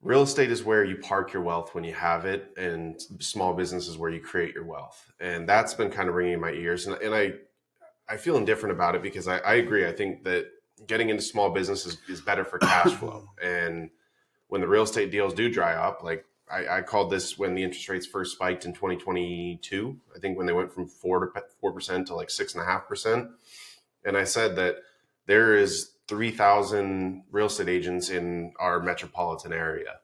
real estate is where you park your wealth when you have it, and small business is where you create your wealth. And that's been kind of ringing in my ears. And I feel indifferent about it because I agree. I think that getting into small business is better for cash flow. And when the real estate deals do dry up, like I called this when the interest rates first spiked in 2022. I think when they went from 4% to like 6.5%. And I said that there is 3,000 real estate agents in our metropolitan area.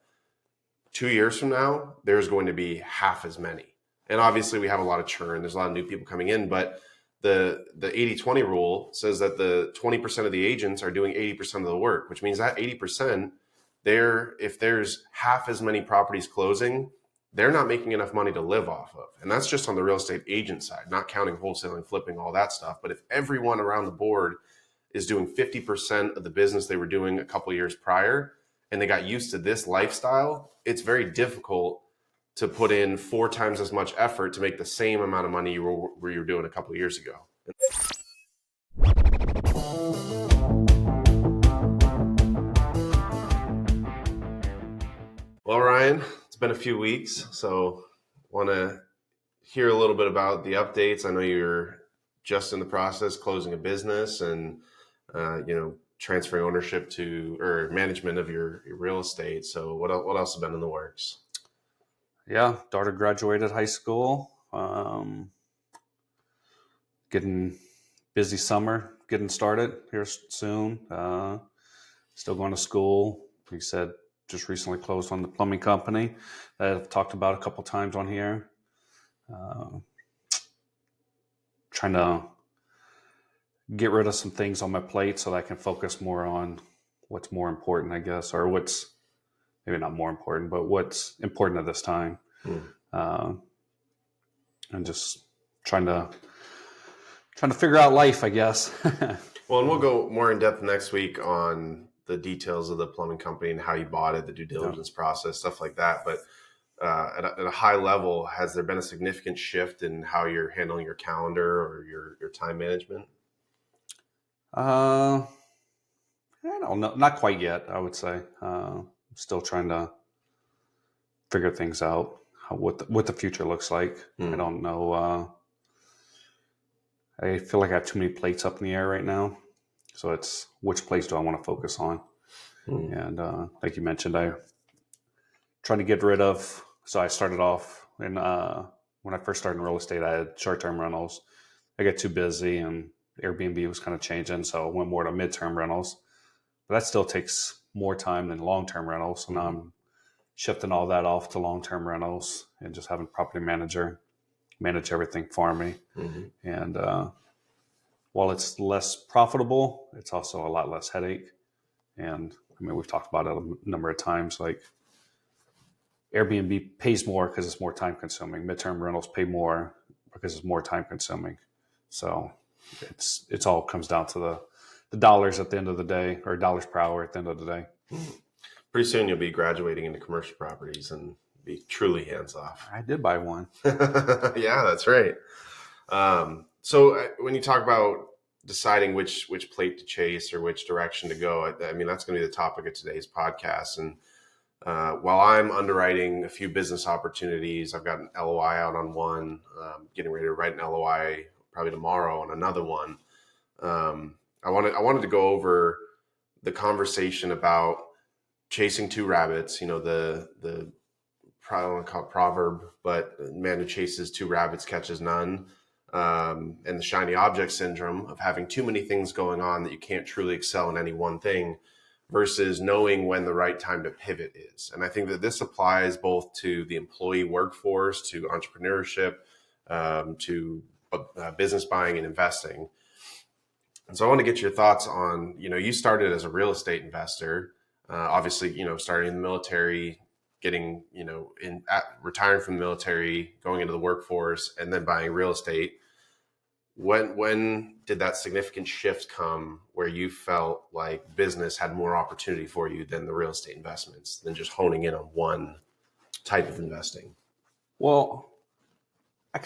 2 years from now, there's going to be half as many. And obviously we have a lot of churn. There's a lot of new people coming in, but the 80-20 rule says that the 20% of the agents are doing 80% of the work, which means that 80%, if there's half as many properties closing, they're not making enough money to live off of. And that's just on the real estate agent side, not counting wholesaling, flipping, all that stuff. But if everyone around the board is doing 50% of the business they were doing a couple of years prior, and they got used to this lifestyle, it's very difficult to put in 4 times as much effort to make the same amount of money you were doing a couple of years ago. Well, Ryan, it's been a few weeks, so want to hear a little bit about the updates. I know you're just in the process closing a business and transferring ownership to or management of your real estate. So what else has been in the works? Yeah, daughter graduated high school. Getting busy summer, getting started here soon. Still going to school. Like you said, just recently closed on the plumbing company that I've talked about a couple times on here. Trying to get rid of some things on my plate so that I can focus more on what's more important, I guess, or what's maybe not more important, but what's important at this time. And just trying to figure out life, I guess. Well, and we'll go more in depth next week on the details of the plumbing company and how you bought it, the due diligence process, stuff like that. But at a high level, has there been a significant shift in how you're handling your calendar or your time management? I don't know. Not quite yet, I would say. Still trying to figure things out, what the future looks like. I don't know. I feel like I have too many plates up in the air right now. So it's which place do I want to focus on? And like you mentioned, I trying to get rid of. So I started off when I first started in real estate, I had short-term rentals. I got too busy and Airbnb was kind of changing, so I went more to mid-term rentals. But that still takes more time than long-term rentals. So now I'm shifting all that off to long-term rentals and just having property manager manage everything for me. And while it's less profitable, it's also a lot less headache. And I mean, we've talked about it a number of times, like Airbnb pays more because it's more time consuming. Midterm rentals pay more because it's more time consuming. So it's all comes down to the dollars at the end of the day, or dollars per hour at the end of the day. Pretty soon you'll be graduating into commercial properties and be truly hands off. I did buy one. Yeah, that's right. So when you talk about deciding which plate to chase or which direction to go, I mean, that's going to be the topic of today's podcast. And while I'm underwriting a few business opportunities, I've got an LOI out on one, getting ready to write an LOI probably tomorrow on another one. I wanted to go over the conversation about chasing two rabbits. You know, the I don't want to call it proverb, but man who chases two rabbits catches none. And the shiny object syndrome of having too many things going on that you can't truly excel in any one thing versus knowing when the right time to pivot is. And I think that this applies both to the employee workforce, to entrepreneurship, to business buying and investing. And so I want to get your thoughts on, you started as a real estate investor, obviously, starting in the military, getting, retiring from the military, going into the workforce, and then buying real estate. When did that significant shift come where you felt like business had more opportunity for you than the real estate investments, than just honing in on one type of investing? Well, I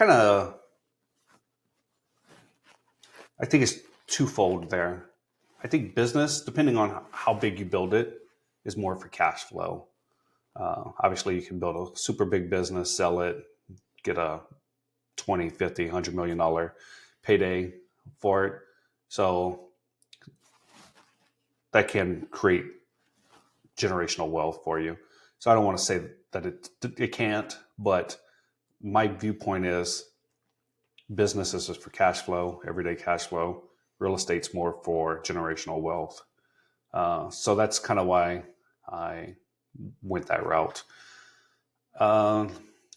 think it's twofold there. I think business, depending on how big you build it, is more for cash flow. Obviously, you can build a super big business, sell it, get a 20, 50, $100 million payday for it. So that can create generational wealth for you. So I don't want to say that it can't, but my viewpoint is business is just for cash flow, everyday cash flow. Real estate's more for generational wealth. So that's kind of why I went that route. I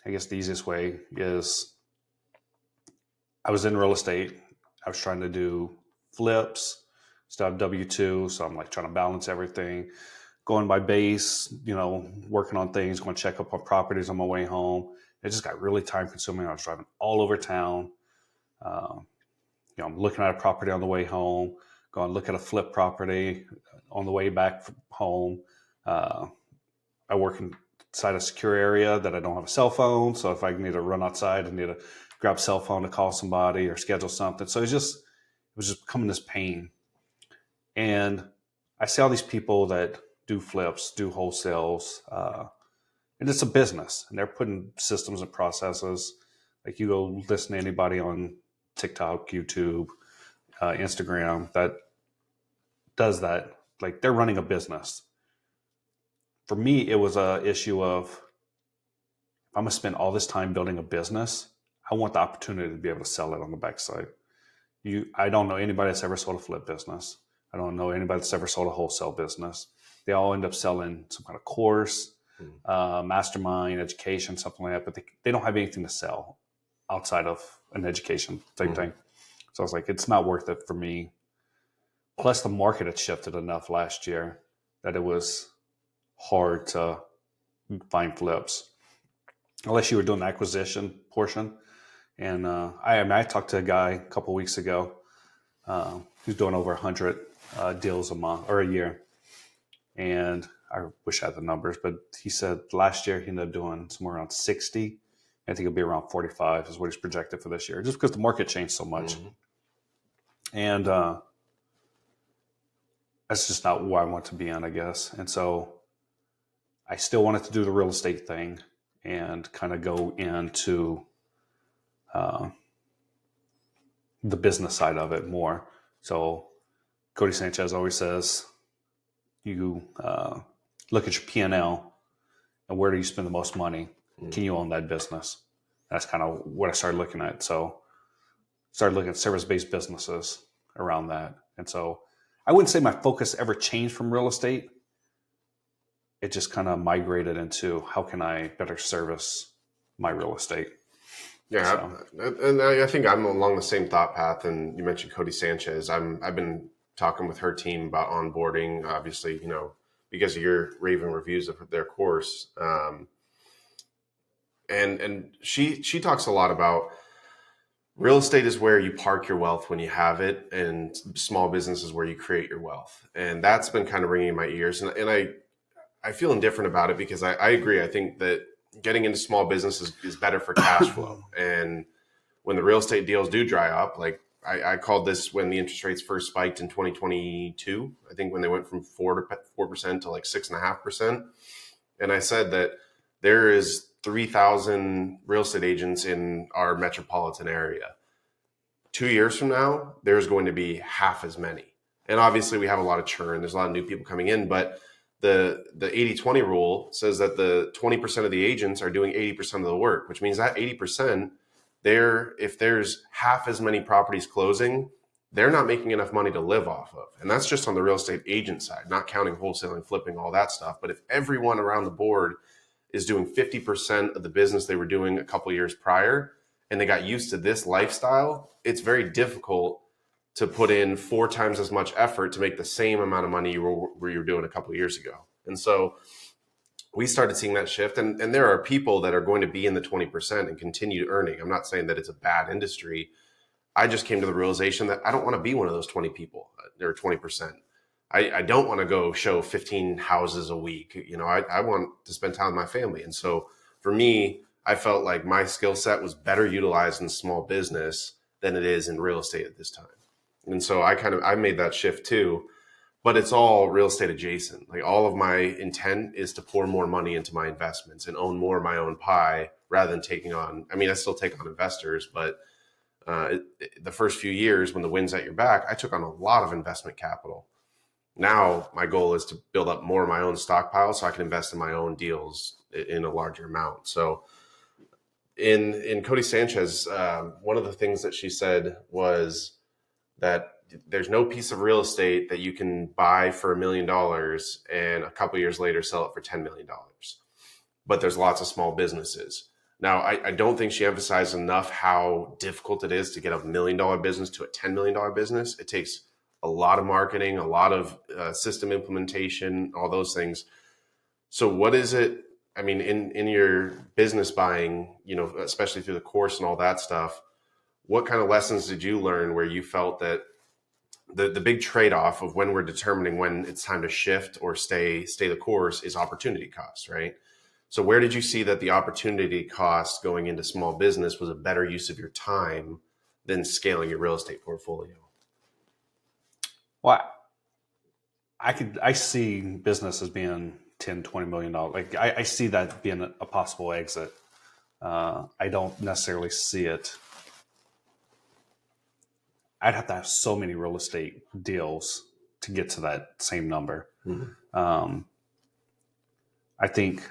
guess the easiest way is I was in real estate. I was trying to do flips, still have W-2. So I'm like trying to balance everything, going by base, working on things, going to check up on properties on my way home. It just got really time consuming. I was driving all over town. I'm looking at a property on the way home, going to look at a flip property on the way back home. I work inside a secure area that I don't have a cell phone. So if I need to run outside, I need to grab a cell phone to call somebody or schedule something. So it was just becoming this pain. And I see all these people that do flips, do wholesales, and it's a business, and they're putting systems and processes. Like you go listen to anybody on TikTok, YouTube, Instagram that does that. Like they're running a business. For me, it was a issue of if I'm going to spend all this time building a business, I want the opportunity to be able to sell it on the backside. I don't know anybody that's ever sold a flip business. I don't know anybody that's ever sold a wholesale business. They all end up selling some kind of course, mastermind, education, something like that, but they don't have anything to sell outside of an education type thing. So I was like, it's not worth it for me. Plus the market had shifted enough last year that it was hard to find flips unless you were doing the acquisition portion. And I talked to a guy a couple of weeks ago who's doing over 100 deals a month or a year. And I wish I had the numbers, but he said last year he ended up doing somewhere around 60. I think it'll be around 45 is what he's projected for this year, just because the market changed so much. And that's just not where I want to be in, I guess. And so I still wanted to do the real estate thing and kind of go into the business side of it more. So Cody Sanchez always says, you look at your P&L and where do you spend the most money? Can you own that business? That's kind of what I started looking at. So started looking at service-based businesses around that. And so I wouldn't say my focus ever changed from real estate. It just kind of migrated into how can I better service my real estate. Yeah, so. And I think I'm along the same thought path. And you mentioned Cody Sanchez. I've been talking with her team about onboarding, obviously, because of your raving reviews of their course. And she talks a lot about real estate is where you park your wealth when you have it, and small business is where you create your wealth. And that's been kind of ringing in my ears. And I feel indifferent about it because I agree. I think that getting into small business is better for cash flow. And when the real estate deals do dry up, like I called this when the interest rates first spiked in 2022, I think when they went from 4% to like 6.5%. And I said that there is 3,000 real estate agents in our metropolitan area. 2 years from now, there's going to be half as many. And obviously we have a lot of churn. There's a lot of new people coming in, but the 80-20 rule says that the 20% of the agents are doing 80% of the work, which means that 80%, if there's half as many properties closing, they're not making enough money to live off of. And that's just on the real estate agent side, not counting wholesaling, flipping, all that stuff. But if everyone around the board is doing 50% of the business they were doing a couple of years prior, and they got used to this lifestyle, it's very difficult to put in 4 times as much effort to make the same amount of money you were doing a couple of years ago. And so we started seeing that shift. And there are people that are going to be in the 20% and continue earning. I'm not saying that it's a bad industry. I just came to the realization that I don't want to be one of those 20 people or 20%. I don't want to go show 15 houses a week. I want to spend time with my family. And so for me, I felt like my skill set was better utilized in small business than it is in real estate at this time. And so I made that shift too. but it's all real estate adjacent. Like all of my intent is to pour more money into my investments and own more of my own pie rather than taking on, I mean, I still take on investors, but the first few years when the wind's at your back, I took on a lot of investment capital. Now my goal is to build up more of my own stockpile so I can invest in my own deals in a larger amount. So in Cody Sanchez, one of the things that she said was that there's no piece of real estate that you can buy for $1 million and a couple years later sell it for $10 million. But there's lots of small businesses. Now, I don't think she emphasized enough how difficult it is to get a $1 million business to a $10 million business. It takes a lot of marketing, a lot of system implementation, all those things. So what is it? I mean, in your business buying, you know, especially through the course and all that stuff, what kind of lessons did you learn where you felt that the big trade-off of when we're determining when it's time to shift or stay the course is opportunity cost, right? So where did you see that the opportunity cost going into small business was a better use of your time than scaling your real estate portfolio? Well, I see business as being $10-20 million. Like I see that being a possible exit. I don't necessarily see it. I'd have to have so many real estate deals to get to that same number. Mm-hmm. I think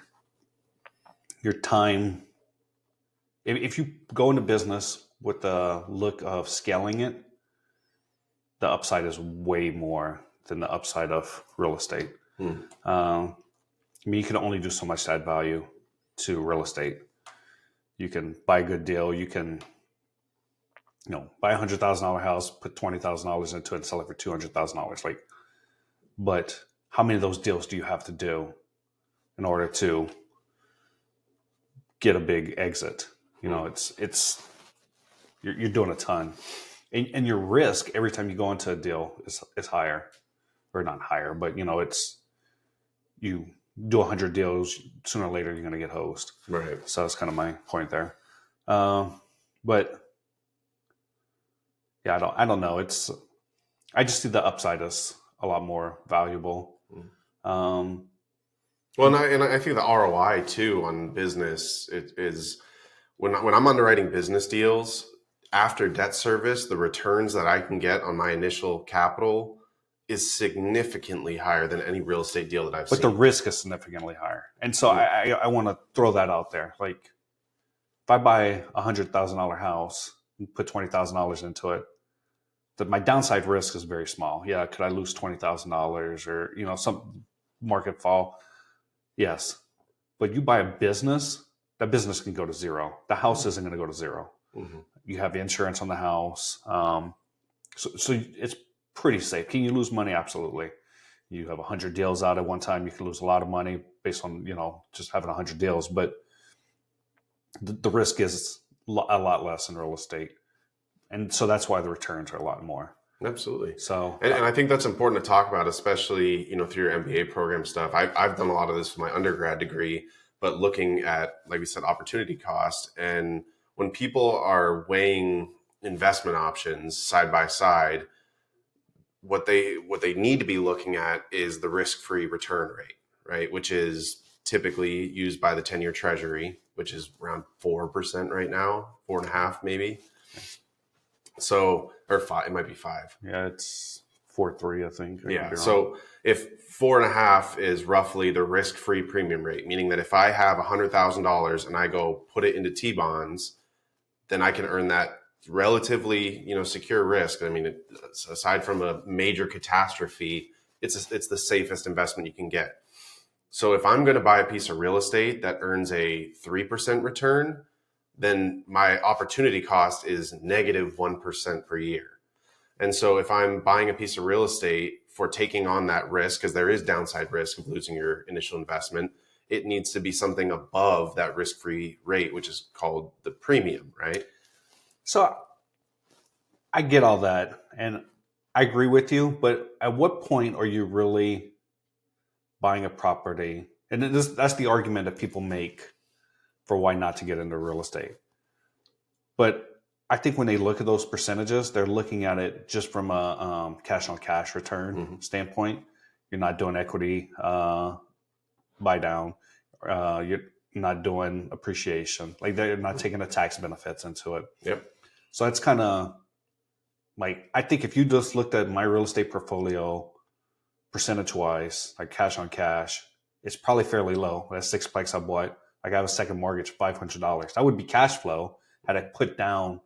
your time, if you go into business with the look of scaling it, the upside is way more than the upside of real estate. I mean, you can only do so much to add value to real estate. You can buy a good deal. You can, you know, buy $100,000 house, put $20,000 into it, and sell it for $200,000. Like, but how many of those deals do you have to do in order to get a big exit? You know, it's you're doing a ton, and your risk every time you go into a deal is higher, or not higher, but you know, it's you do 100 deals, sooner or later you're going to get hosed. Right. So that's kind of my point there. But yeah, I don't know. I just see the upside as a lot more valuable. Well, and I think the ROI too on business is when I'm underwriting business deals after debt service, the returns that I can get on my initial capital is significantly higher than any real estate deal that I've seen. But the risk is significantly higher. And so I want to throw that out there. Like if I buy $100,000 house and put $20,000 into it, that my downside risk is very small. Yeah. Could I lose $20,000 or, you know, some market fall? Yes. But you buy a business, that business can go to zero. The house isn't going to go to zero. Mm-hmm. You have insurance on the house. So it's pretty safe. Can you lose money? Absolutely. You have 100 deals out at one time. You can lose a lot of money based on, you know, just having 100 deals. But the risk is a lot less in real estate. And so that's why the returns are a lot more. Absolutely. So, and I think that's important to talk about, especially, you know, through your MBA program stuff. I've done a lot of this for my undergrad degree, but looking at, like we said, opportunity cost. And when people are weighing investment options side by side, what they need to be looking at is the risk-free return rate, right? Which is typically used by the 10-year treasury, which is around 4% right now, 4.5 maybe. So, or 5, it might be 5. Yeah, it's 4.3, I think. Yeah. So if 4.5 is roughly the risk-free premium rate, meaning that if I have $100,000 and I go put it into T-bonds, then I can earn that relatively, you know, secure risk. I mean, aside from a major catastrophe, it's the safest investment you can get. So if I'm going to buy a piece of real estate that earns a 3% return, then my opportunity cost is negative 1% per year. And so if I'm buying a piece of real estate for taking on that risk, because there is downside risk of losing your initial investment, it needs to be something above that risk-free rate, which is called the premium, right? So I get all that, and I agree with you, but at what point are you really buying a property? And that's the argument that people make for why not to get into real estate. But I think when they look at those percentages, they're looking at it just from a cash on cash return standpoint. You're not doing equity buy down. You're not doing appreciation. Like they're not taking the tax benefits into it. Yep. So that's kind of like, I think if you just looked at my real estate portfolio percentage wise, like cash on cash, it's probably fairly low. That's 6 plex I bought. Like I have a second mortgage, $500. That would be cash flow had I put down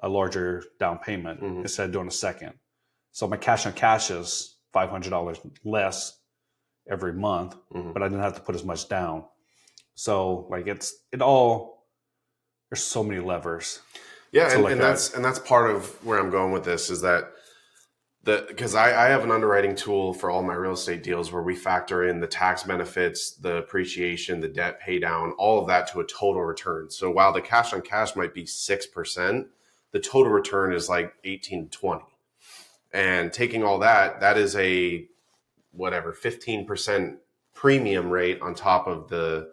a larger down payment instead of doing a second. So my cash on cash is $500 less every month, but I didn't have to put as much down. So like there's so many levers. Yeah, and that's part of where I'm going with this is that because I have an underwriting tool for all my real estate deals where we factor in the tax benefits, the appreciation, the debt pay down, all of that to a total return. So while the cash on cash might be 6%, the total return is like 18 to 20. And taking all that is a 15% premium rate on top of the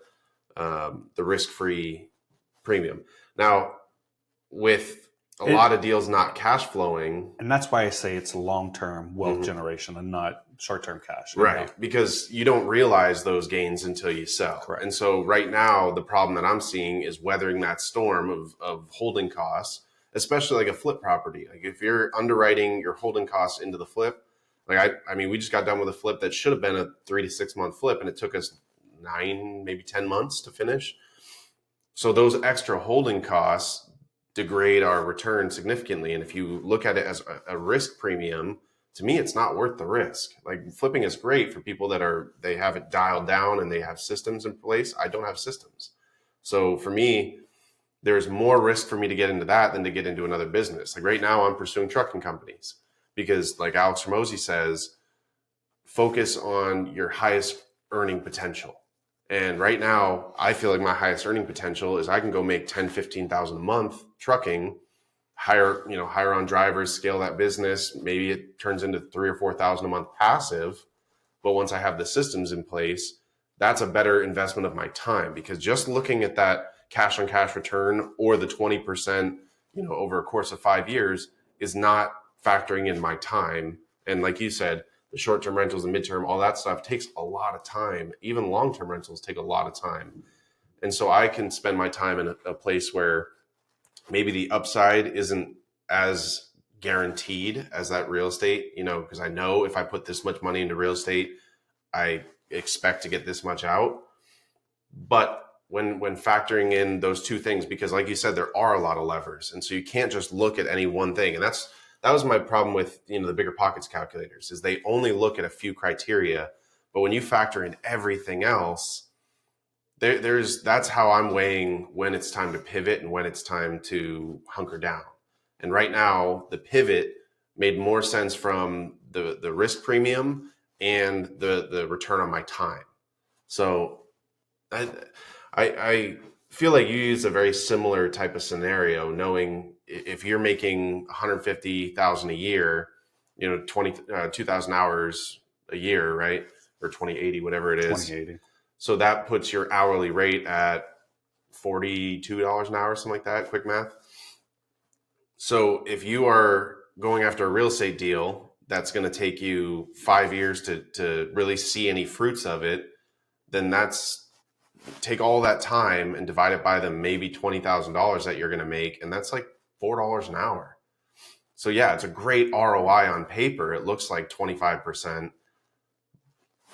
risk-free premium. Now, with a lot of deals not cash flowing. And that's why I say it's long-term wealth generation and not short-term cash. Right. Because you don't realize those gains until you sell. Correct. And so right now, the problem that I'm seeing is weathering that storm of holding costs, especially like a flip property. Like if you're underwriting your holding costs into the flip, like I mean, we just got done with a flip that should have been a 3 to 6 month flip, and it took us 9, maybe 10 months to finish. So those extra holding costs degrade our return significantly. And if you look at it as a risk premium, to me, it's not worth the risk. Like flipping is great for people they have it dialed down and they have systems in place. I don't have systems. So for me, there's more risk for me to get into that than to get into another business. Like right now I'm pursuing trucking companies because like Alex Ramosi says, focus on your highest earning potential. And right now, I feel like my highest earning potential is I can go make 10, 15,000 a month trucking, hire on drivers, scale that business. Maybe it turns into 3,000 or 4,000 a month passive. But once I have the systems in place, that's a better investment of my time, because just looking at that cash on cash return or the 20%, over a course of 5 years is not factoring in my time. And like you said, the short-term rentals and midterm, all that stuff takes a lot of time. Even long-term rentals take a lot of time. And so I can spend my time in a place where maybe the upside isn't as guaranteed as that real estate, because I know if I put this much money into real estate, I expect to get this much out. But when factoring in those two things, because like you said, there are a lot of levers. And so you can't just look at any one thing. And that was my problem with the Bigger Pockets calculators, is they only look at a few criteria, but when you factor in everything else, that's how I'm weighing when it's time to pivot and when it's time to hunker down. And right now, the pivot made more sense from the risk premium and the return on my time. So I feel like you use a very similar type of scenario, knowing if you're making 150,000 a year, 2,000 hours a year, right? Or 2080, whatever it is. 2080. So that puts your hourly rate at $42 an hour, something like that, quick math. So if you are going after a real estate deal that's going to take you 5 years to really see any fruits of it, then take all that time and divide it by the maybe $20,000 that you're going to make, and that's like $4 an hour. So yeah, it's a great ROI on paper. It looks like 25%.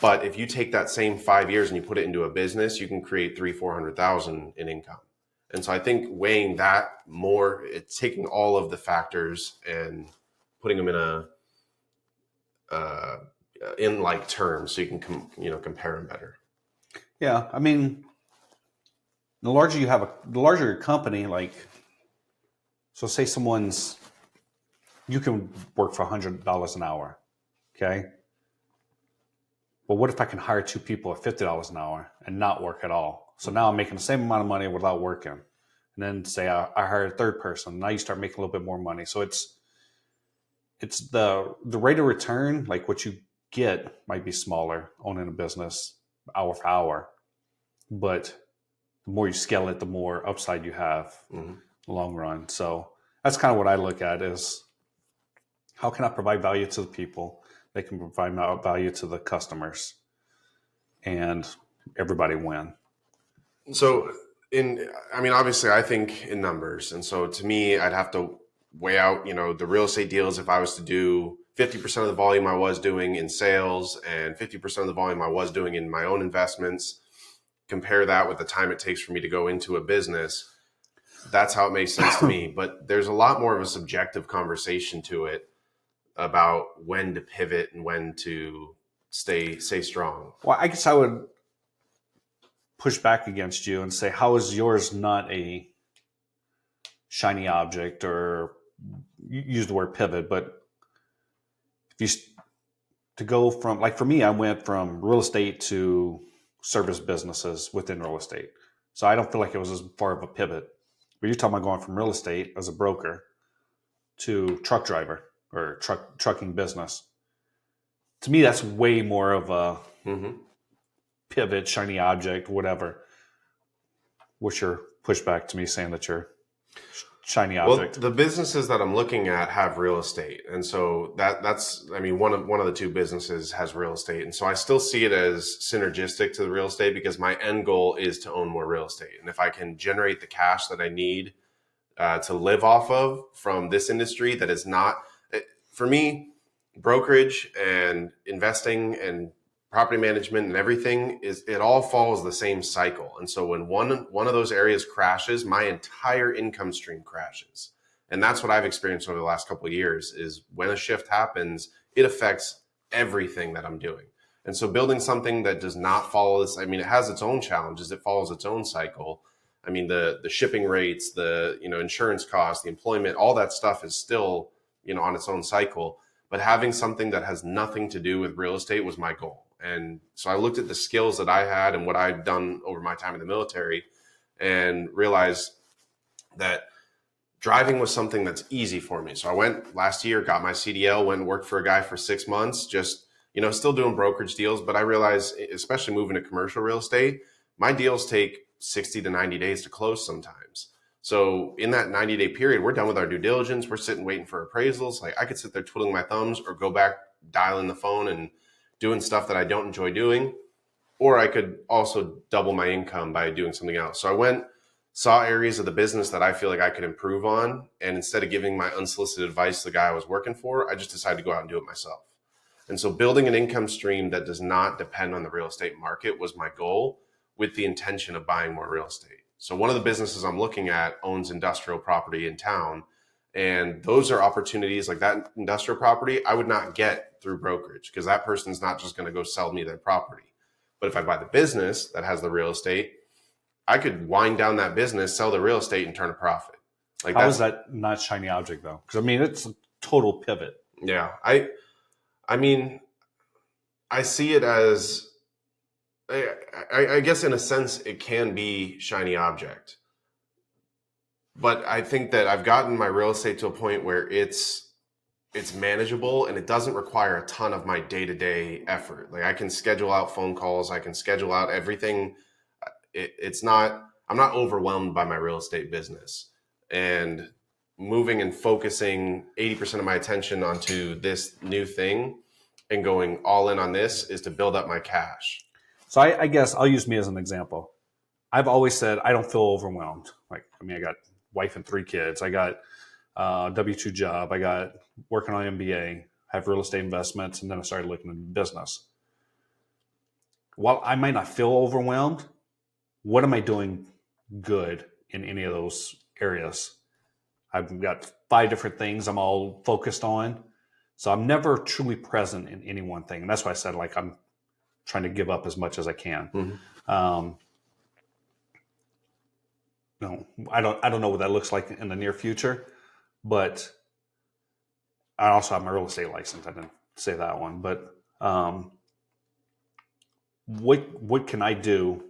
But if you take that same 5 years and you put it into a business, you can create $300,000-400,000 in income. And so I think weighing that more, it's taking all of the factors and putting them in like terms so you can compare them better. Yeah, I mean, the larger your company, like, so say you can work for $100 an hour, okay? But what if I can hire 2 people at $50 an hour and not work at all? So now I'm making the same amount of money without working. And then say I hire a third person. Now you start making a little bit more money. So it's the rate of return, like what you get might be smaller owning a business hour for hour. But the more you scale it, the more upside you have in the long run. So that's kind of what I look at is how can I provide value to the people? They can provide value to the customers, and everybody win. So obviously I think in numbers. And so to me, I'd have to weigh out, the real estate deals. If I was to do 50% of the volume I was doing in sales and 50% of the volume I was doing in my own investments, compare that with the time it takes for me to go into a business. That's how it makes sense to me. But there's a lot more of a subjective conversation to it about when to pivot and when to stay strong. Well, I guess I would push back against you and say, how is yours not a shiny object? Or you use the word pivot, but if you to go from, like for me, I went from real estate to service businesses within real estate. So I don't feel like it was as far of a pivot. But you're talking about going from real estate as a broker to truck driver or trucking business. To me, that's way more of a pivot, shiny object, whatever. What's your pushback to me saying that you're shiny object? Well, the businesses that I'm looking at have real estate, and so that's one of the two businesses has real estate, and so I still see it as synergistic to the real estate because my end goal is to own more real estate, and if I can generate the cash that I need to live off of from this industry, that is not for me, brokerage and investing and property management and everything it all follows the same cycle. And so when one of those areas crashes, my entire income stream crashes. And that's what I've experienced over the last couple of years is when a shift happens, it affects everything that I'm doing. And so building something that does not follow this, it has its own challenges. It follows its own cycle. The shipping rates, the, insurance costs, the employment, all that stuff is still, on its own cycle. But having something that has nothing to do with real estate was my goal. And so I looked at the skills that I had and what I'd done over my time in the military and realized that driving was something that's easy for me. So I went last year, got my CDL, went and worked for a guy for 6 months, just, still doing brokerage deals. But I realized, especially moving to commercial real estate, my deals take 60 to 90 days to close sometimes. So in that 90-day period, we're done with our due diligence. We're sitting waiting for appraisals. Like I could sit there twiddling my thumbs or go back, dialing the phone and doing stuff that I don't enjoy doing. Or I could also double my income by doing something else. So I went, saw areas of the business that I feel like I could improve on. And instead of giving my unsolicited advice to the guy I was working for, I just decided to go out and do it myself. And so building an income stream that does not depend on the real estate market was my goal, with the intention of buying more real estate. So one of the businesses I'm looking at owns industrial property in town. And those are opportunities like that industrial property I would not get through brokerage because that person's not just going to go sell me their property. But if I buy the business that has the real estate, I could wind down that business, sell the real estate, and turn a profit. Like how is that not shiny object though? Because it's a total pivot. Yeah, I see it as, I guess in a sense it can be shiny object. But I think that I've gotten my real estate to a point where it's manageable and it doesn't require a ton of my day-to-day effort. Like I can schedule out phone calls, I can schedule out everything. I'm not overwhelmed by my real estate business. And moving and focusing 80% of my attention onto this new thing and going all in on this is to build up my cash. So I guess I'll use me as an example. I've always said I don't feel overwhelmed. I got wife and 3 kids. I got a W-2 job. I got working on MBA, have real estate investments, and then I started looking into business. While I might not feel overwhelmed, what am I doing good in any of those areas? I've got 5 different things I'm all focused on. So I'm never truly present in any one thing. And that's why I said I'm trying to give up as much as I can. Mm-hmm. No, I don't know what that looks like in the near future, but I also have my real estate license. I didn't say that one, but what can I do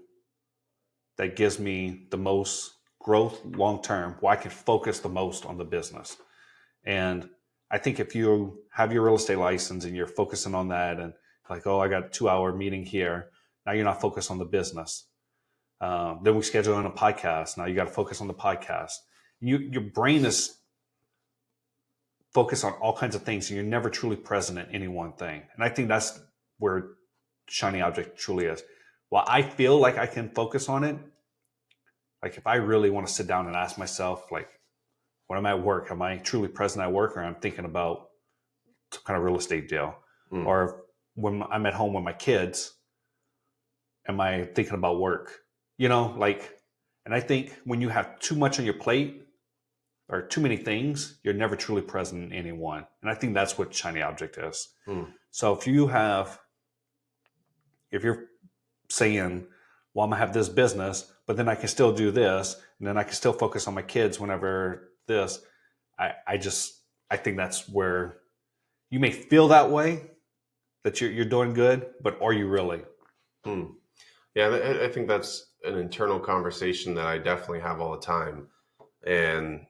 that gives me the most growth long term, where I can focus the most on the business? And I think if you have your real estate license and you're focusing on that, and I got a 2-hour meeting here, now you're not focused on the business. Then we schedule in a podcast. Now you got to focus on the podcast. Your brain is focus on all kinds of things and you're never truly present in any one thing. And I think that's where shiny object truly is. While I feel like I can focus on it, like if I really want to sit down and ask myself, like, when I'm at work, am I truly present at work, or I'm thinking about some kind of real estate deal? Or when I'm at home with my kids, am I thinking about work? You know, like, and I think when you have too much on your plate or too many things, you're never truly present in any one. And I think that's what shiny object is. So if you're saying, well, I'm gonna have this business, but then I can still do this, and then I can still focus on my kids whenever this, I think that's where you may feel that way, that you're doing good, but are you really? Yeah, I think that's an internal conversation that I definitely have all the time. And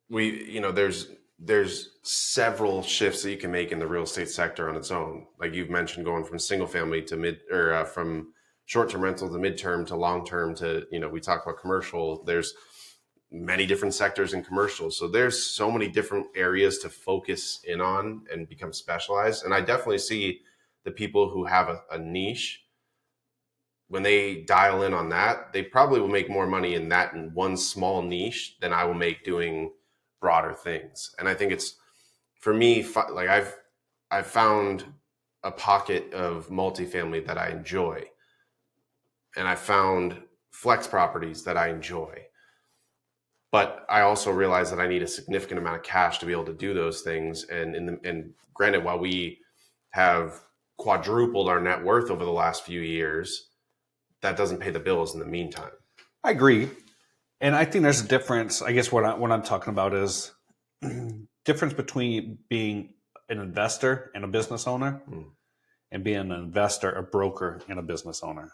there's several shifts that you can make in the real estate sector on its own. Like you've mentioned, going from single family to from short-term rental to midterm to long-term to, we talk about commercial. There's many different sectors in commercial. So there's so many different areas to focus in on and become specialized. And I definitely see the people who have a niche, when they dial in on that, they probably will make more money in one small niche than I will make doing broader things. And I think it's, for me, like I've found a pocket of multifamily that I enjoy. And I found flex properties that I enjoy. But I also realize that I need a significant amount of cash to be able to do those things. And granted, while we have quadrupled our net worth over the last few years, that doesn't pay the bills in the meantime. I agree. And I think there's a difference. I guess what I'm talking about is difference between being an investor and a business owner and being an investor, a broker, and a business owner.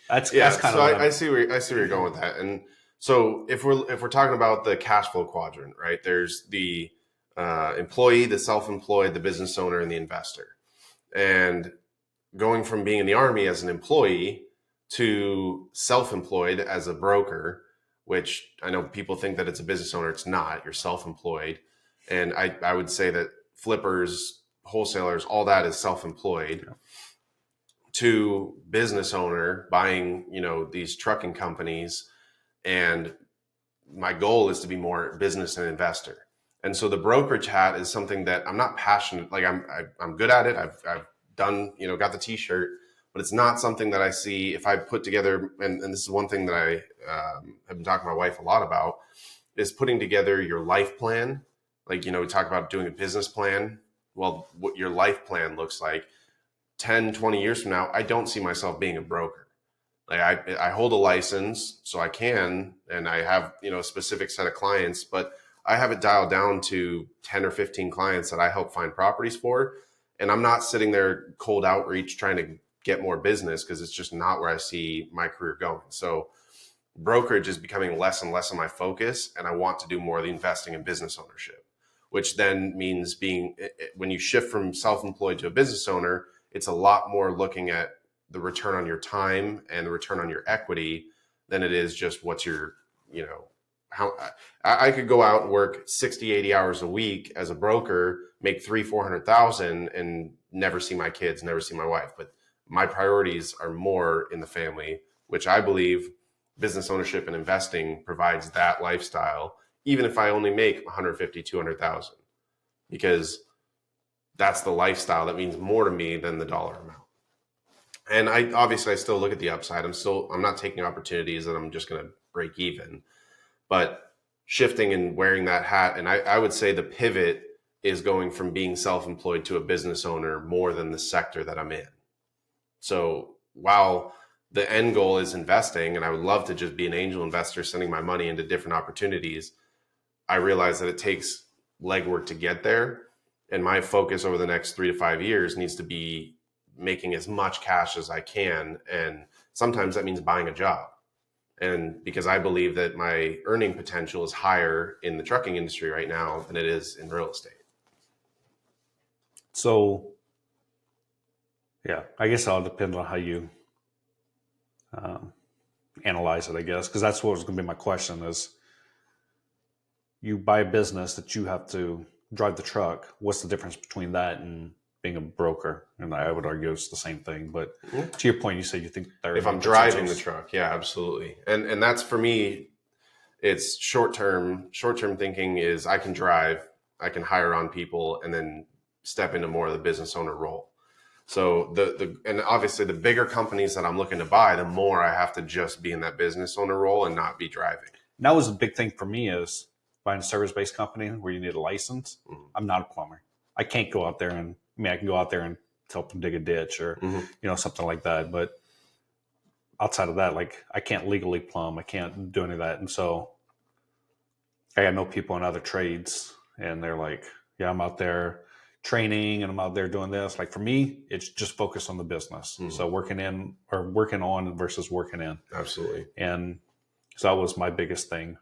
That's kind so of I see where you're going with that. And so if we're talking about the cash flow quadrant, right? There's the employee, the self-employed, the business owner, and the investor. And going from being in the Army as an employee to self-employed as a broker, which I know people think that it's a business owner. It's not. You're self-employed. And I would say that flippers, wholesalers, all that is self-employed. Yeah. To business owner, buying, these trucking companies. And my goal is to be more business and investor. And so the brokerage hat is something that I'm not passionate. Like I'm good at it. I've done, got the t-shirt, but it's not something that I see if I put together. And this is one thing that I have been talking to my wife a lot about, is putting together your life plan. Like, we talk about doing a business plan. Well, what your life plan looks like 10, 20 years from now, I don't see myself being a broker. Like I hold a license, so I can, and I have, a specific set of clients, but I have it dialed down to 10 or 15 clients that I help find properties for. And I'm not sitting there cold outreach trying to get more business, because it's just not where I see my career going. So brokerage is becoming less and less of my focus, and I want to do more of the investing in business ownership, which then means when you shift from self-employed to a business owner, it's a lot more looking at the return on your time and the return on your equity than it is just what's your, how I could go out and work 60, 80 hours a week as a broker, make 400,000 and never see my kids, never see my wife. But my priorities are more in the family, which I believe business ownership and investing provides that lifestyle, even if I only make 150, 200,000, because that's the lifestyle that means more to me than the dollar amount. And I still look at the upside. I'm not taking opportunities that I'm just going to break even, but shifting and wearing that hat. And I would say the pivot is going from being self-employed to a business owner more than the sector that I'm in. So while the end goal is investing, and I would love to just be an angel investor, sending my money into different opportunities, I realize that it takes legwork to get there. And my focus over the next 3 to 5 years needs to be making as much cash as I can. And sometimes that means buying a job. And because I believe that my earning potential is higher in the trucking industry right now than it is in real estate. So, yeah, I guess it all depends on how you analyze it, I guess, because that's what was going to be my question is, you buy a business that you have to drive the truck. What's the difference between that and being a broker? And I would argue it's the same thing. But to your point, you said you think there If are I'm driving potentials. the truck, yeah, absolutely. And that's for me, it's short term thinking is I can drive, I can hire on people, and then step into more of the business owner role. So and obviously the bigger companies that I'm looking to buy, the more I have to just be in that business owner role and not be driving. And that was a big thing for me, is buying a service-based company where you need a license. Mm-hmm. I'm not a plumber. I can't go out there and, I mean, I can go out there and help them dig a ditch or, something like that. But outside of that, like, I can't legally plumb. I can't do any of that. And so I know people in other trades, and they're like, yeah, I'm out there training and I'm out there doing this. Like, for me, it's just focused on the business. So working on versus working in. Absolutely. And so that was my biggest thing,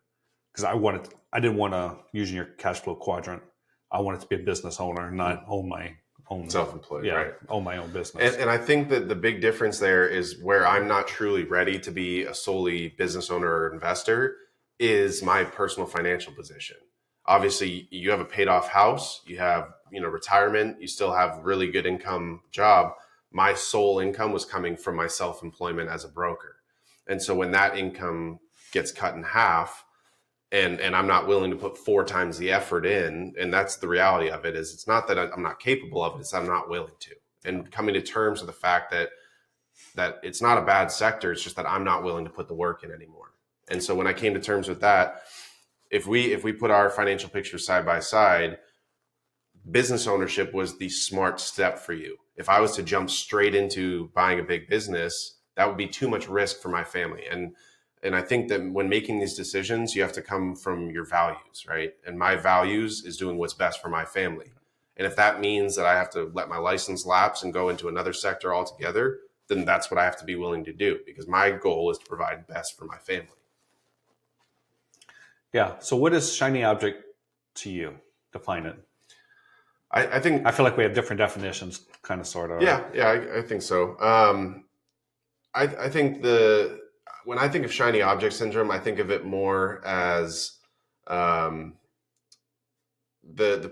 because I didn't want to, using your cash flow quadrant, I wanted to be a business owner, not own my own self-employed, right? Own my own business. And I think that the big difference there is where I'm not truly ready to be a solely business owner or investor is my personal financial position. Obviously, you have a paid off house, you have, retirement, you still have really good income job. My sole income was coming from my self-employment as a broker. And so when that income gets cut in half, and I'm not willing to put 4 times the effort in, and that's the reality of it, is it's not that I'm not capable of it, it's that I'm not willing to. And coming to terms with the fact that it's not a bad sector, it's just that I'm not willing to put the work in anymore. And so when I came to terms with that, if we put our financial pictures side by side, business ownership was the smart step for you. If I was to jump straight into buying a big business, that would be too much risk for my family. And I think that when making these decisions, you have to come from your values, right? And my values is doing what's best for my family. And if that means that I have to let my license lapse and go into another sector altogether, then that's what I have to be willing to do, because my goal is to provide best for my family. Yeah. So what is shiny object to you? Define it. I feel like we have different definitions, kind of, sort of. Yeah, I think so. I think when I think of shiny object syndrome, I think of it more as the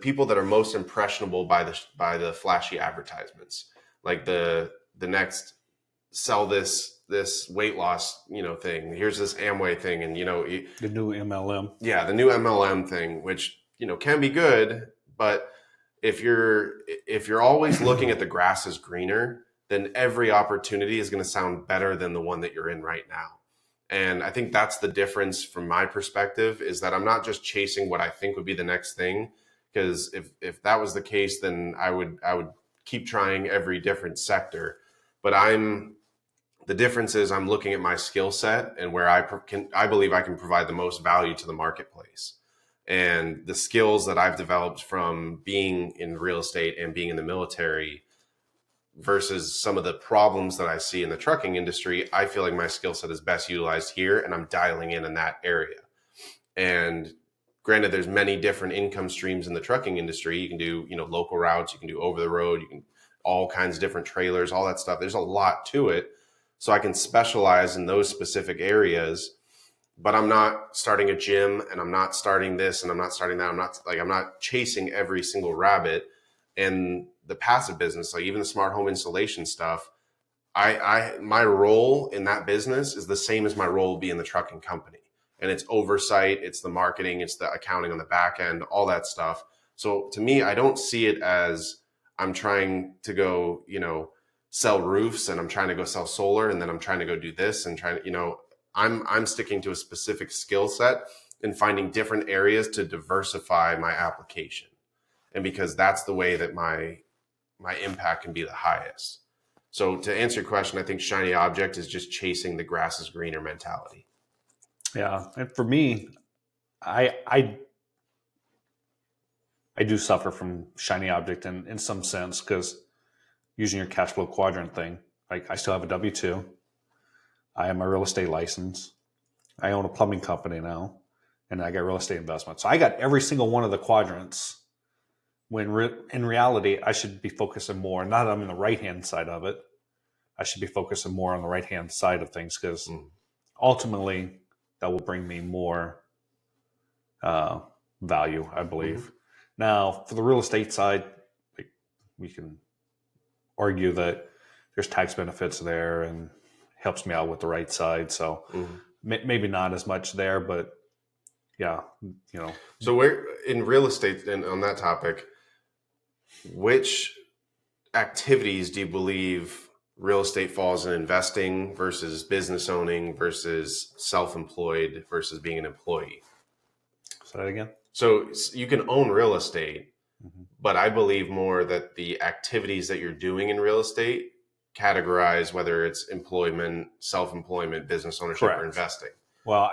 people that are most impressionable by the flashy advertisements, like the next sell this weight loss thing. Here's this Amway thing, and the new MLM. Yeah, the new MLM thing, which can be good, but if you're always looking at the grass is greener, then every opportunity is going to sound better than the one that you're in right now. And I think that's the difference from my perspective, is that I'm not just chasing what I think would be the next thing, because if that was the case, then I would keep trying every different sector. But the difference is I'm looking at my skill set and where I believe I can provide the most value to the marketplace. And the skills that I've developed from being in real estate and being in the military versus some of the problems that I see in the trucking industry, I feel like my skill set is best utilized here, and I'm dialing in that area. And granted, there's many different income streams in the trucking industry. You can do, local routes, you can do over the road, you can all kinds of different trailers, all that stuff. There's a lot to it. So I can specialize in those specific areas. But I'm not starting a gym, and I'm not starting this, and I'm not starting that. I'm not chasing every single rabbit. And the passive business, like even the smart home installation stuff, my role in that business is the same as my role will be in the trucking company. And it's oversight, it's the marketing, it's the accounting on the back end, all that stuff. So to me, I don't see it as I'm trying to go, sell roofs, and I'm trying to go sell solar, and then I'm trying to go do this and trying to, I'm sticking to a specific skill set and finding different areas to diversify my application. And because that's the way that my impact can be the highest. So to answer your question, I think shiny object is just chasing the grass is greener mentality. Yeah. And for me, I do suffer from shiny object in some sense, because using your cash flow quadrant thing, like, I still have a W-2. I have my real estate license. I own a plumbing company now, and I got real estate investment. So I got every single one of the quadrants, when in reality, I should be focusing more, not on the right-hand side of it. I should be focusing more on the right-hand side of things, because ultimately that will bring me more value, I believe. Now, for the real estate side, we can argue that there's tax benefits there and helps me out with the right side. So maybe not as much there, but yeah, So where in real estate, and on that topic, which activities do you believe real estate falls in investing versus business owning versus self-employed versus being an employee? Say that again. So you can own real estate, but I believe more that the activities that you're doing in real estate categorize whether it's employment, self-employment, business ownership, Correct. or investing. Well,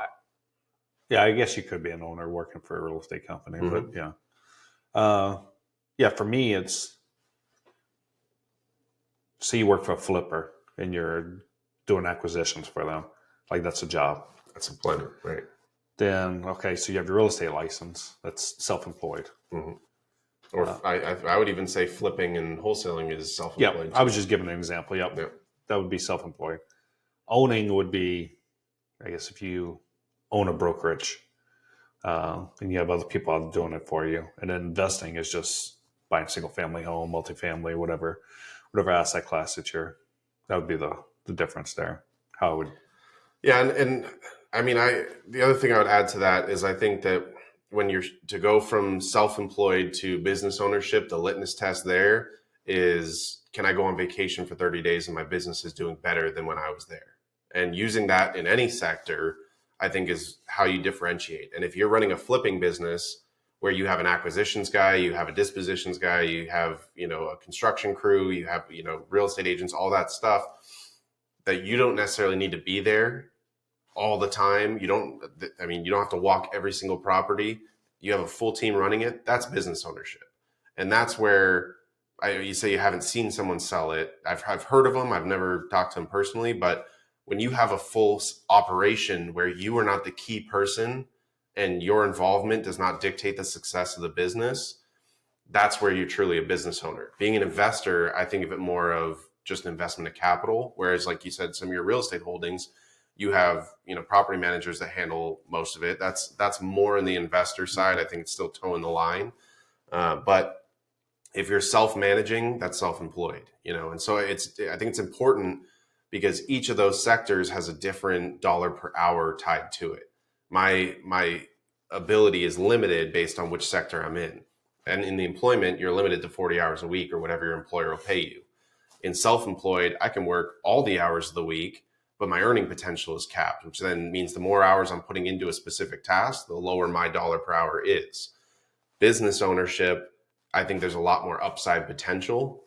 yeah, I guess you could be an owner working for a real estate company, but yeah, for me, it's say you work for a flipper and you're doing acquisitions for them, like that's a job. That's employment, right? Then okay, so you have your real estate license. That's self-employed. Or I would even say flipping and wholesaling is self-employed. Yeah, I was just giving an example. Yep. That would be self-employed. Owning would be, I guess, if you own a brokerage and you have other people out doing it for you. And then investing is just buying single-family home, multifamily, whatever asset class that would be the difference there. How it would. Yeah, and I mean, the other thing I would add to that is I think that when you're to go from self-employed to business ownership, the litmus test there is, can I go on vacation for 30 days and my business is doing better than when I was there? And using that in any sector, I think is how you differentiate. And if you're running a flipping business where you have an acquisitions guy, you have a dispositions guy, you have, a construction crew, you have, real estate agents, all that stuff, that you don't necessarily need to be there all the time. You don't have to walk every single property. You have a full team running it. That's business ownership. And that's where you say you haven't seen someone sell it. I've heard of them. I've never talked to them personally, but when you have a full operation where you are not the key person and your involvement does not dictate the success of the business, that's where you're truly a business owner. Being an investor, I think of it more of just an investment of capital. Whereas, like you said, some of your real estate holdings, you have, property managers that handle most of it. That's more in the investor side. I think it's still toeing the line. But if you're self-managing, that's self-employed, and so I think it's important because each of those sectors has a different dollar per hour tied to it. My ability is limited based on which sector I'm in. And in the employment, you're limited to 40 hours a week or whatever your employer will pay you. In self-employed, I can work all the hours of the week, but my earning potential is capped, which then means the more hours I'm putting into a specific task, the lower my dollar per hour is. Business ownership, I think there's a lot more upside potential,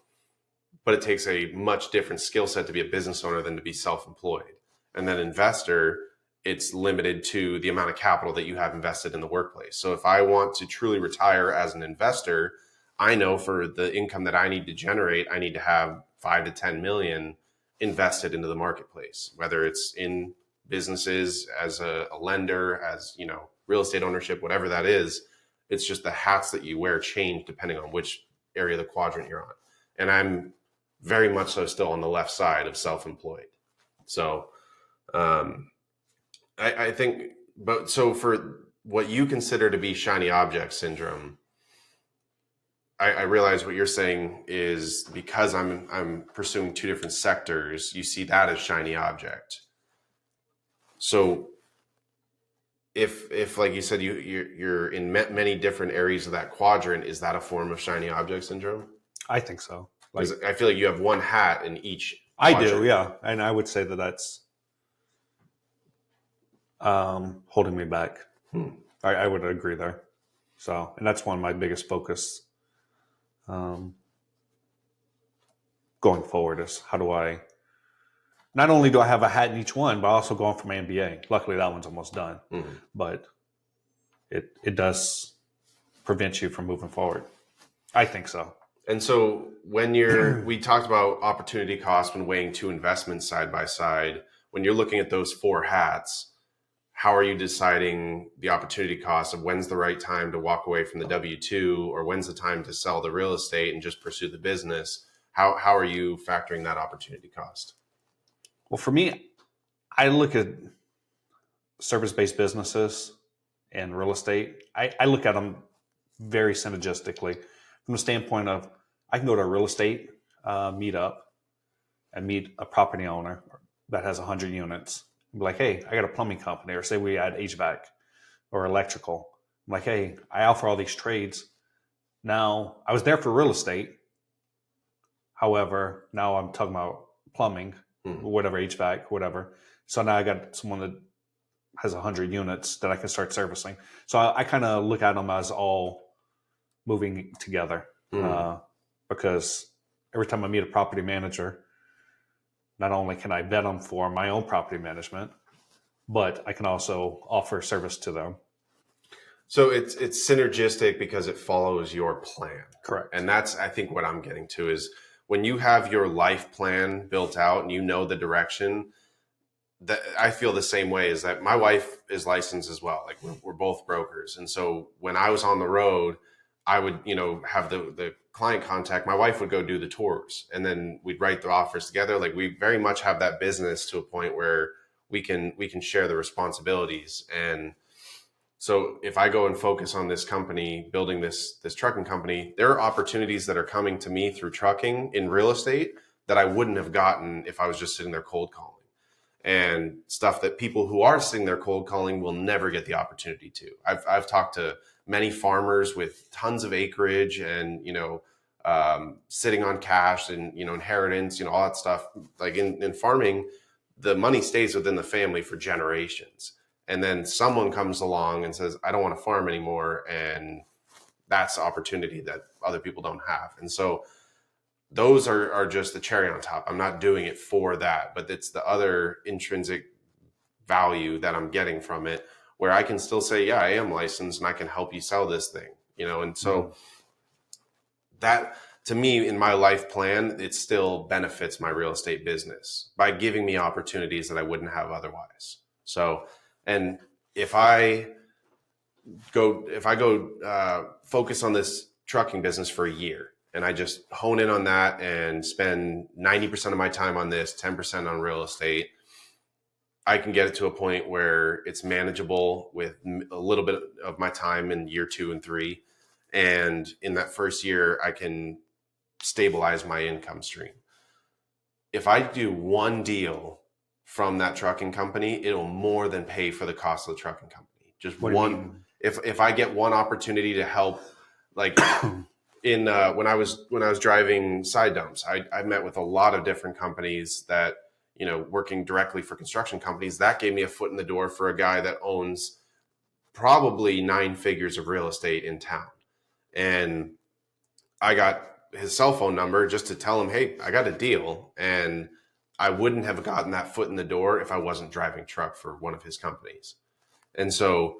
but it takes a much different skill set to be a business owner than to be self-employed. And then investor, it's limited to the amount of capital that you have invested in the workplace. So if I want to truly retire as an investor, I know for the income that I need to generate, I need to have 5 to 10 million invested into the marketplace, whether it's in businesses as a lender, as real estate ownership, whatever that is. It's just the hats that you wear change depending on which area of the quadrant you're on. And I'm very much so still on the left side of self-employed. So I think, but so for what you consider to be shiny object syndrome, I realize what you're saying is because I'm pursuing two different sectors, you see that as shiny object. So if like you said, you're in many different areas of that quadrant, is that a form of shiny object syndrome? I think so. I feel like you have one hat in each quadrant. I do, yeah. And I would say that's holding me back. I would agree there. So, and that's one of my biggest focus going forward is how do I, not only do I have a hat in each one, but also going for my MBA. Luckily that one's almost done, but it does prevent you from moving forward. I think so. And so when we talked about opportunity cost when weighing two investments side by side, when you're looking at those four hats, how are you deciding the opportunity cost of when's the right time to walk away from the W-2 or when's the time to sell the real estate and just pursue the business? How are you factoring that opportunity cost? Well, for me, I look at service-based businesses and real estate, I look at them very synergistically from the standpoint of I can go to a real estate meetup and meet a property owner that has 100 units and be like, hey, I got a plumbing company, or say we add HVAC or electrical. I'm like, hey, I offer all these trades. Now, I was there for real estate. However, now I'm talking about plumbing, whatever, HVAC, whatever. So now I got someone that has 100 units that I can start servicing. So I kind of look at them as all moving together because every time I meet a property manager, not only can I vet them for my own property management, but I can also offer service to them. So it's synergistic because it follows your plan. Correct. And that's, I think, what I'm getting to is when you have your life plan built out and you know the direction, that I feel the same way, is that my wife is licensed as well. Like we're both brokers. And so when I was on the road, I would, have the client contact. My wife would go do the tours and then we'd write the offers together. Like we very much have that business to a point where we can share the responsibilities. And so if I go and focus on this company, building this trucking company, there are opportunities that are coming to me through trucking in real estate that I wouldn't have gotten if I was just sitting there cold calling, and stuff that people who are sitting there cold calling will never get the opportunity to. I've talked to many farmers with tons of acreage and, sitting on cash and, inheritance, all that stuff. Like in farming, the money stays within the family for generations. And then someone comes along and says, I don't want to farm anymore. And that's opportunity that other people don't have. And so those are just the cherry on top. I'm not doing it for that, but it's the other intrinsic value that I'm getting from it, where I can still say, yeah, I am licensed and I can help you sell this thing, and so that, to me, in my life plan, it still benefits my real estate business by giving me opportunities that I wouldn't have otherwise. So, and if I go focus on this trucking business for a year and I just hone in on that and spend 90% of my time on this, 10% on real estate, I can get it to a point where it's manageable with a little bit of my time in year 2 and 3. And in that first year, I can stabilize my income stream. If I do one deal from that trucking company, it'll more than pay for the cost of the trucking company. Just one. If I get one opportunity to help, like in when I was driving side dumps, I met with a lot of different companies that, working directly for construction companies. That gave me a foot in the door for a guy that owns probably 9 figures of real estate in town. And I got his cell phone number just to tell him, hey, I got a deal. And I wouldn't have gotten that foot in the door if I wasn't driving truck for one of his companies. And so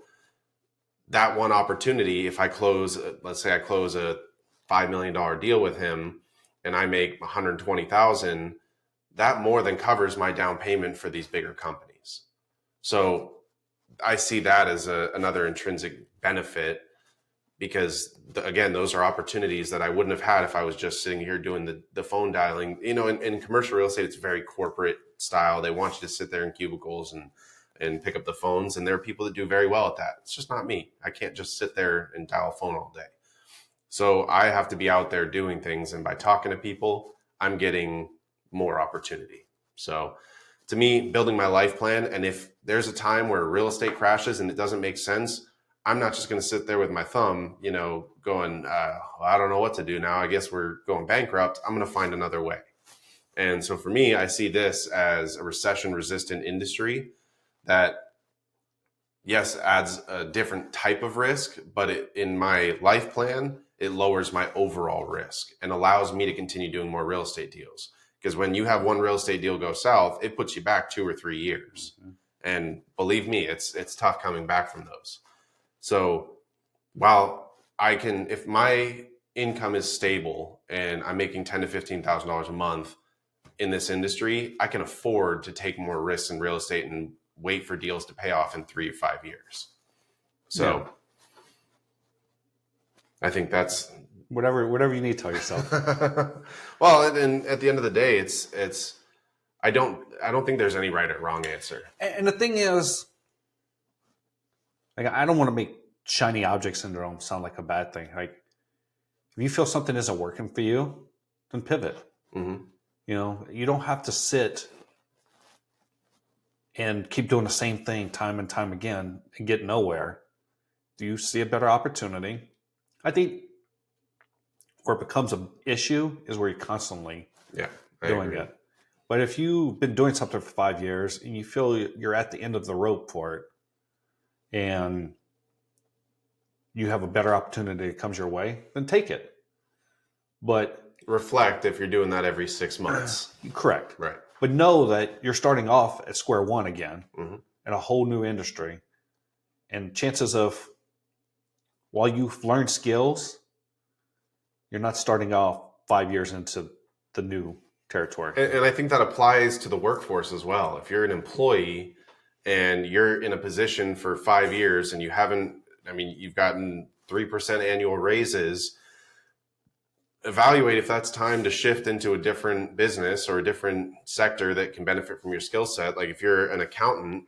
that one opportunity, if I close, let's say I close a $5 million deal with him and I make $120,000, that more than covers my down payment for these bigger companies. So I see that as another intrinsic benefit, because again, those are opportunities that I wouldn't have had if I was just sitting here doing the phone dialing. In commercial real estate, it's very corporate style. They want you to sit there in cubicles and pick up the phones. And there are people that do very well at that. It's just not me. I can't just sit there and dial a phone all day. So I have to be out there doing things. And by talking to people, I'm getting more opportunity. So to me, building my life plan, and if there's a time where real estate crashes and it doesn't make sense, I'm not just going to sit there with my thumb, going, I don't know what to do now. I guess we're going bankrupt. I'm going to find another way. And so for me, I see this as a recession-resistant industry that, yes, adds a different type of risk, but in my life plan, it lowers my overall risk and allows me to continue doing more real estate deals. Because when you have one real estate deal go south, it puts you back 2 or 3 years. Mm-hmm. And believe me, it's tough coming back from those. So while if my income is stable and I'm making $10,000 to $15,000 a month in this industry, I can afford to take more risks in real estate and wait for deals to pay off in 3 or 5 years. So yeah. I think that's whatever you need to tell yourself. Well, and at the end of the day, it's I don't think there's any right or wrong answer. And the thing is, Like, I don't want to make shiny object syndrome sound like a bad thing. Like, if you feel something isn't working for you, then pivot. Mm-hmm. You know, you don't have to sit and keep doing the same thing time and time again and get nowhere. Do you see a better opportunity? I think where it becomes an issue is where you're constantly doing it. But if you've been doing something for 5 years and you feel you're at the end of the rope for it, and you have a better opportunity that comes your way, then take it. But reflect if you're doing that every 6 months. Correct. Right. But know that you're starting off at square one again Mm-hmm. in a whole new industry. And chances of, while you've learned skills, you're not starting off 5 years into the new territory. And I think that applies to the workforce as well. If you're an employee and you're in a position for 5 years and you've gotten 3% annual raises, evaluate if that's time to shift into a different business or a different sector that can benefit from your skill set. Like if you're an accountant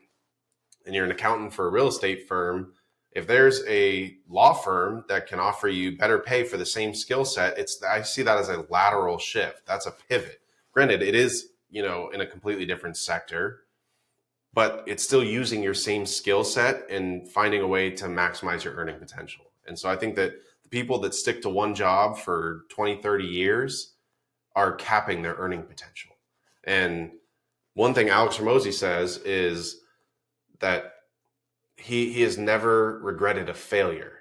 and you're an accountant for a real estate firm, if there's a law firm that can offer you better pay for the same skill set, I see that as a lateral shift. That's a pivot. Granted, it is, in a completely different sector, but it's still using your same skill set and finding a way to maximize your earning potential. And so I think that the people that stick to one job for 20, 30 years are capping their earning potential. And one thing Alex Hormozi says is that he has never regretted a failure.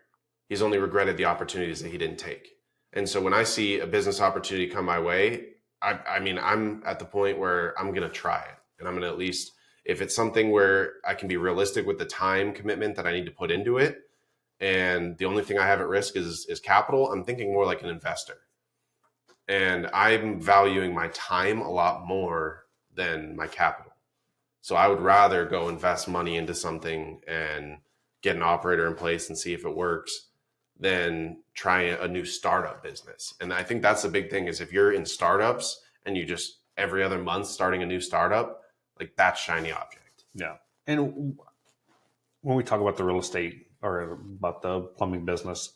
He's only regretted the opportunities that he didn't take. And so when I see a business opportunity come my way, I'm at the point where I'm going to try it. And I'm going to at least, if it's something where I can be realistic with the time commitment that I need to put into it, and the only thing I have at risk is capital, I'm thinking more like an investor. And I'm valuing my time a lot more than my capital. So I would rather go invest money into something and get an operator in place and see if it works than try a new startup business. And I think that's the big thing, is if you're in startups and you just every other month starting a new startup, like that's shiny object. Yeah. And when we talk about the real estate or about the plumbing business,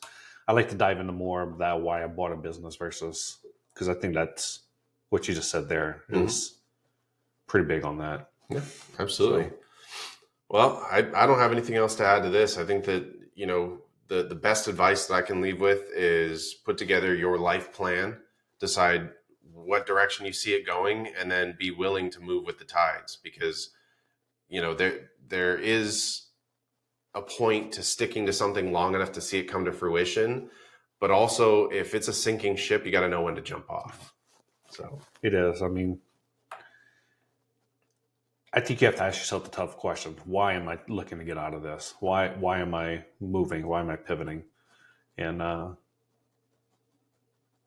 I like to dive into more of that, why I bought a business versus, because I think that's what you just said there is pretty big on that. Yeah, absolutely. So, well, I don't have anything else to add to this. I think that, the best advice that I can leave with is put together your life plan, decide what direction you see it going, and then be willing to move with the tides, because, there is a point to sticking to something long enough to see it come to fruition. But also, if it's a sinking ship, you got to know when to jump off. So it is. I mean, I think you have to ask yourself the tough question. Why am I looking to get out of this? Why am I moving? Why am I pivoting? And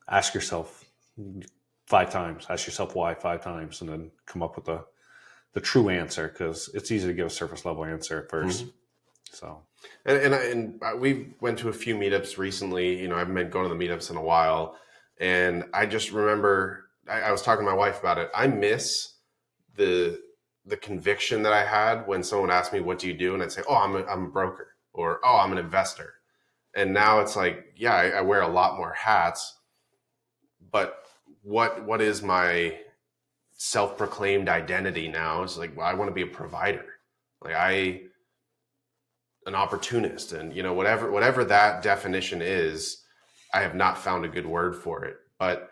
ask yourself 5 times. Ask yourself why 5 times, and then come up with the true answer, because it's easy to give a surface level answer at first. Mm-hmm. So, and we went to a few meetups recently. I haven't been going to the meetups in a while, and I just remember I was talking to my wife about it. I miss the conviction that I had when someone asked me, what do you do? And I'd say, oh, I'm a broker, or, oh, I'm an investor. And now it's like, yeah, I wear a lot more hats, but what is my self-proclaimed identity now? Is like, well, I want to be a provider. Like an opportunist, and whatever that definition is, I have not found a good word for it. But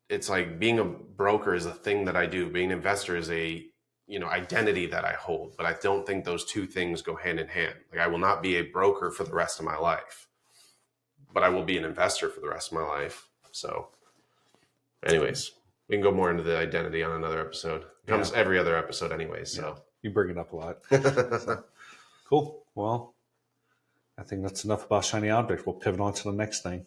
it's like being a broker is a thing that I do. Being an investor is a identity that I hold, but I don't think those two things go hand in hand. Like I will not be a broker for the rest of my life, but I will be an investor for the rest of my life. So anyways, we can go more into the identity on another episode. It comes every other episode anyways. So you bring it up a lot. So, cool. Well, I think that's enough about shiny objects. We'll pivot on to the next thing.